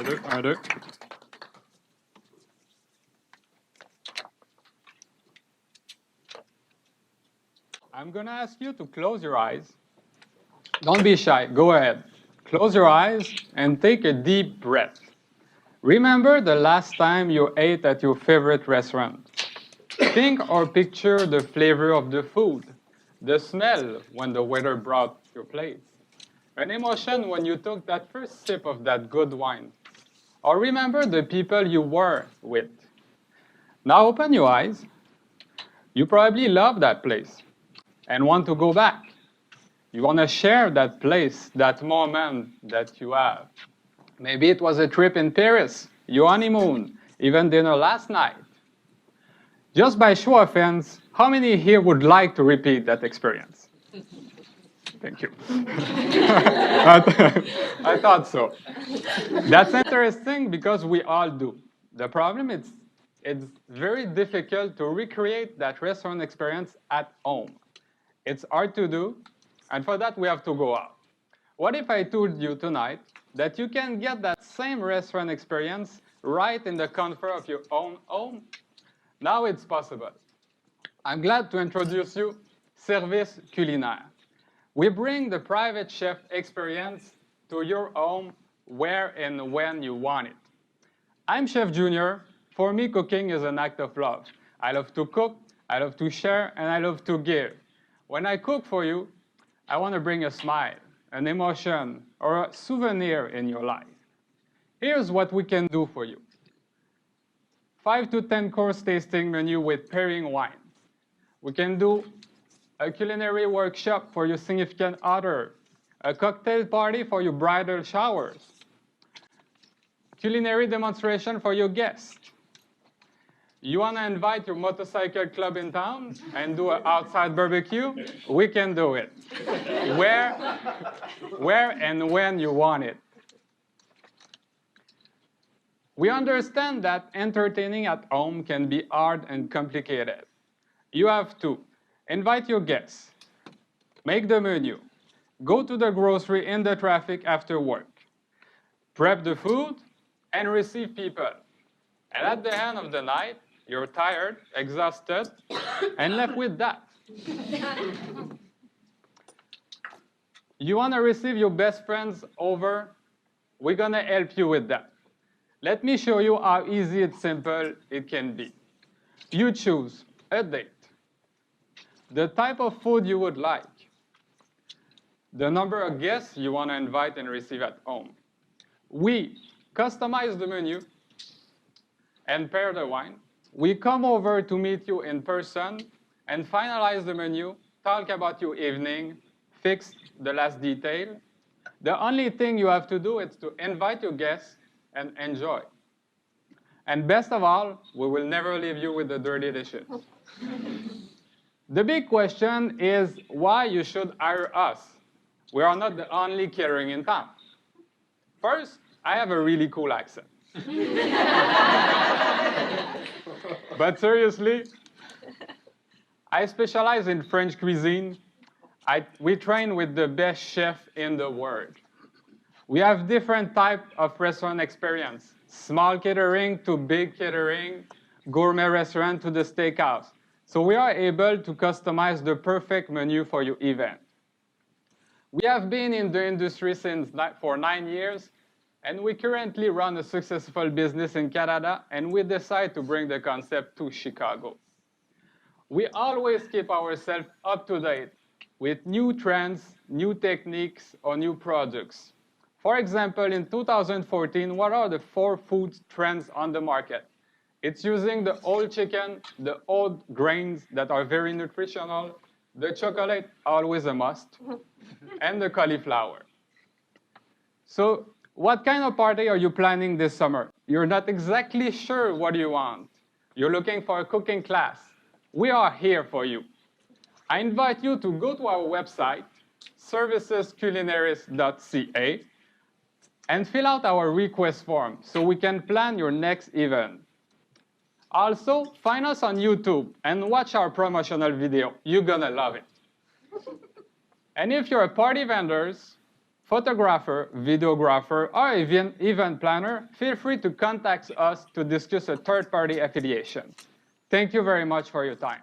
Un, deux. I'm going to ask you to close your eyes. Don't be shy. Go ahead. Close your eyes and take a deep breath. Remember the last time you ate at your favorite restaurant. Think or picture the flavor of the food, the smell when the waiter brought your plate, an emotion when you took that first sip of that good wine, or remember the people you were with. Now open your eyes. You probably love that place and want to go back. You want to share that place, that moment that you have. Maybe it was a trip in Paris, your honeymoon, even dinner last night. Just by show of hands, how many here would like to repeat that experience? Thank you. I thought so. That's interesting because we all do. The problem is it's very difficult to recreate that restaurant experience at home. It's hard to do, and for that we have to go out. What if I told you tonight that you can get that same restaurant experience right in the comfort of your own home? Now it's possible. I'm glad to introduce you Service Culinaires. We bring the private chef experience to your home where and when you want it. I'm Chef Junior. For me, cooking is an act of love. I love to cook, I love to share, and I love to give. When I cook for you, I want to bring a smile, an emotion, or a souvenir in your life. Here's what we can do for you. 5 to 10 course tasting menu with pairing wines. We can do a culinary workshop for your significant other, a cocktail party for your bridal showers, culinary demonstration for your guests. You want to invite your motorcycle club in town and do an outside barbecue? We can do it. Where and when you want it. We understand that entertaining at home can be hard and complicated. You have to invite your guests, make the menu, go to the grocery in the traffic after work, prep the food, and receive people. And at the end of the night, you're tired, exhausted, and left with that. You want to receive your best friends over? We're going to help you with that. Let me show you how easy and simple it can be. You choose a date, the type of food you would like, the number of guests you want to invite and receive at home. We customize the menu and pair the wine. We come over to meet you in person and finalize the menu, talk about your evening, fix the last detail. The only thing you have to do is to invite your guests and enjoy. And best of all, we will never leave you with the dirty dishes. The big question is why you should hire us. We are not the only catering in town. First, I have a really cool accent. But seriously, I specialize in French cuisine. We train with the best chef in the world. We have different types of restaurant experience, small catering to big catering, gourmet restaurant to the steakhouse. So we are able to customize the perfect menu for your event. We have been in the industry for 9 years, and we currently run a successful business in Canada, and we decide to bring the concept to Chicago. We always keep ourselves up to date with new trends, new techniques, or new products. For example, in 2014, what are the 4 food trends on the market? It's using the old chicken, the old grains that are very nutritional, the chocolate, always a must, and the cauliflower. So, what kind of party are you planning this summer? You're not exactly sure what you want. You're looking for a cooking class. We are here for you. I invite you to go to our website, servicesculinaires.ca, and fill out our request form so we can plan your next event. Also, find us on YouTube and watch our promotional video. You're gonna love it. And if you're a party vendors, photographer, videographer, or event planner, feel free to contact us to discuss a third-party affiliation. Thank you very much for your time.